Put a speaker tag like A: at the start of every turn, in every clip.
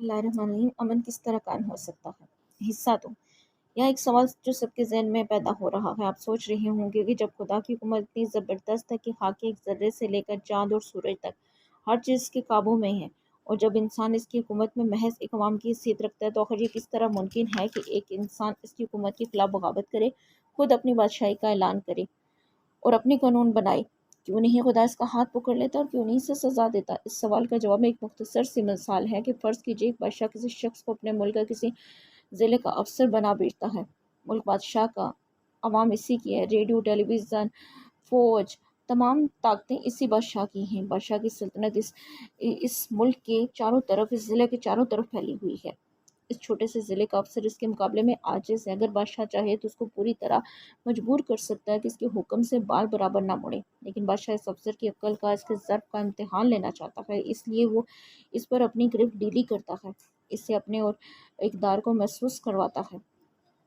A: बिस्मिल्लाहिर्रहमानिर्रहीम। अमन किस तरह कायम हो सकता है? हिस्सा दो। यह एक सवाल जो सबके ज़हन में पैदा हो रहा है। आप सोच रहे होंगे कि जब खुदा की हुकूमत इतनी ज़बरदस्त है कि खाके एक ज़र्रे से लेकर चाँद और सूरज तक हर चीज़ इसके काबू में है, और जब इंसान इसकी हुकूमत में महज एक अवाम की हैसियत रखता है, तो आखिर ये किस तरह मुमकिन है कि एक इंसान इसकी हुकूमत के खिलाफ बगावत करे, खुद अपनी बादशाही का ऐलान करे और अपने कानून बनाए? क्यों नहीं खुदा इसका हाथ पकड़ लेता और क्यों नहीं इसे सज़ा देता? इस सवाल का जवाब में एक मुख्तसर सी मिसाल है कि फ़र्ज़ कीजिए एक बादशाह किसी शख्स को अपने मुल्क का किसी ज़िले का अफ़सर बना भेजता है। मुल्क बादशाह का, अवाम इसी की है, रेडियो, टेलीविज़न, फ़ौज, तमाम ताकतें इसी बादशाह की हैं। बादशाह की सल्तनत इस मुल्क के चारों तरफ, इस ज़िले के चारों तरफ फैली हुई है। इस छोटे से ज़िले का अफ़सर इसके मुकाबले में आजिज़ है। अगर बादशाह चाहे तो उसको पूरी तरह मजबूर कर सकता है कि इसके हुक्म से बाल बराबर ना मुड़े, लेकिन बादशाह इस अफ़सर की अक्ल का, इसके ज़र्फ़ का इम्तिहान लेना चाहता है, इसलिए वो इस पर अपनी गिरफ्त ढीली करता है, इससे अपने और इक़्तिदार को महसूस करवाता है।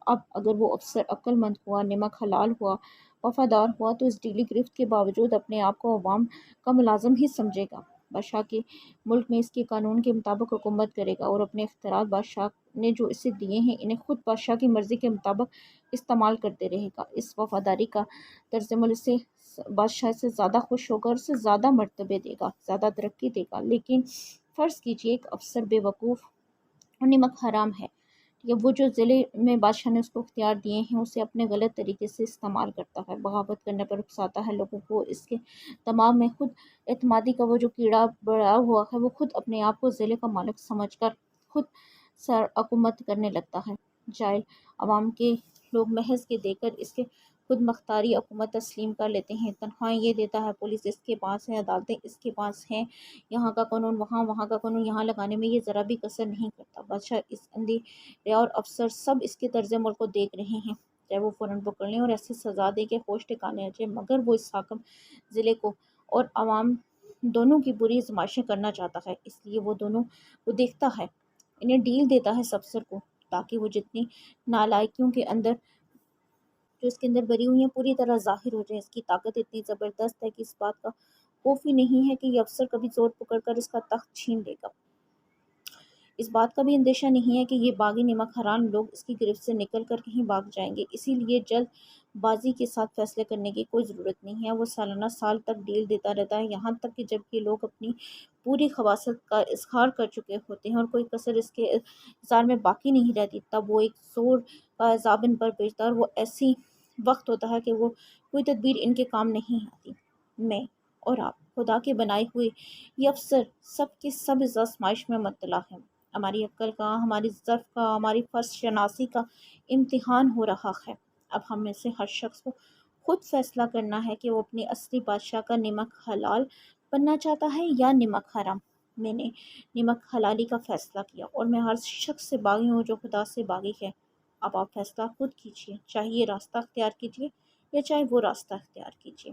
A: अब अगर वो अफ़सर अक्लमंद हुआ, नेमक हलाल हुआ, वफ़ादार हुआ, तो इस ढीली गिरफ्त के बावजूद अपने आप को अवाम का मुलाज़िम ही समझेगा। बादशाह के मुल्क में इसके कानून के मुताबिक हुकूमत करेगा और अपने इख्तियारात बादशाह ने जो इसे दिए हैं, इन्हें खुद बादशाह की मर्ज़ी के मुताबिक इस्तेमाल करते रहेगा। इस वफ़ादारी का तर्जुमल इसे बादशाह से ज़्यादा खुश होगा और उसे ज़्यादा मर्तबे देगा, ज़्यादा तरक्की देगा। लेकिन फ़र्ज़ कीजिए एक अफ़सर बेवकूफ़ और नमक हराम है, ठीक है? वो जो ज़िले में बादशाह ने उसको इख्तियार दिए हैं, उसे अपने गलत तरीके से इस्तेमाल करता है, बगावत करने पर उकसाता है लोगों को। इसके दिमाग में खुद एतमादी का वो जो कीड़ा बढ़ा हुआ है, वो खुद अपने आप को ज़िले का मालिक समझकर खुद सर हुकूमत करने लगता है। जाहिल अवाम के लोग महज़ के देकर इसके खुद मुख्तारी हुकूमत तस्लीम कर लेते हैं। तनख्वाहें ये देता है, पुलिस इसके पास है, अदालतें इसके पास हैं, यहाँ का कानून वहाँ, वहाँ का कानून यहाँ लगाने में ये ज़रा भी कसर नहीं करता। बादशाह, इस अंधे और अफ़सर सब इसके तर्ज़ अमल को देख रहे हैं, चाहे वो फ़ौरन पकड़ लें और ऐसी सज़ा दें कि होश ठिकाने आ जाए, मगर वो इस हाकिम ज़िले को और अवाम दोनों की बुरी आज़माइशें करना चाहता है। इसलिए वो दोनों को देखता है, इन्हें डील देता है इस अफ़सर को, ताकि वो जितनी नालायकियों के अंदर जो इसके अंदर भरी हुई हैं पूरी तरह ज़ाहिर हो जाए। इसकी ताकत इतनी ज़बरदस्त है कि इस बात का खौफ ही नहीं है कि ये अफ़सर कभी ज़ोर पकड़ कर इसका तख्त छीन लेगा। इस बात का भी अंदेशा नहीं है कि ये बागी नमक हराम लोग इसकी गिरफ्त से निकल कर कहीं भाग जाएंगे। इसीलिए जल्दबाजी के साथ फैसले करने की कोई ज़रूरत नहीं है। वो सालाना साल तक डील देता रहता है, यहाँ तक कि जब ये लोग अपनी पूरी खबासत का इज़हार कर चुके होते हैं और कोई कसर इसके इज़हार में बाकी नहीं रहती, तब वो एक ज़ोर का अज़ाब इन पर भेजता है, और वो ऐसी वक्त होता है कि वो कोई तदबीर इनके काम नहीं आती। मैं और आप खुदा के बनाए हुए ये अफ़सर सब के सब इस आज़माइश में मुब्तला हैं। हमारी अक्ल का, हमारी ज़र्फ़ का, हमारी फ़र्ज़ शनासी का इम्तिहान हो रहा है। अब हम में से हर शख्स को खुद फ़ैसला करना है कि वो अपनी असली बादशाह का नमक हलाल बनना चाहता है या नमक हराम। मैंने नमक हलाली का फ़ैसला किया, और मैं हर शख्स से बागी हूँ जो खुदा से बागी है। अब आप फ़ैसला खुद कीजिए, चाहे ये रास्ता अख्तियार कीजिए या चाहे वो रास्ता अख्तियार कीजिए।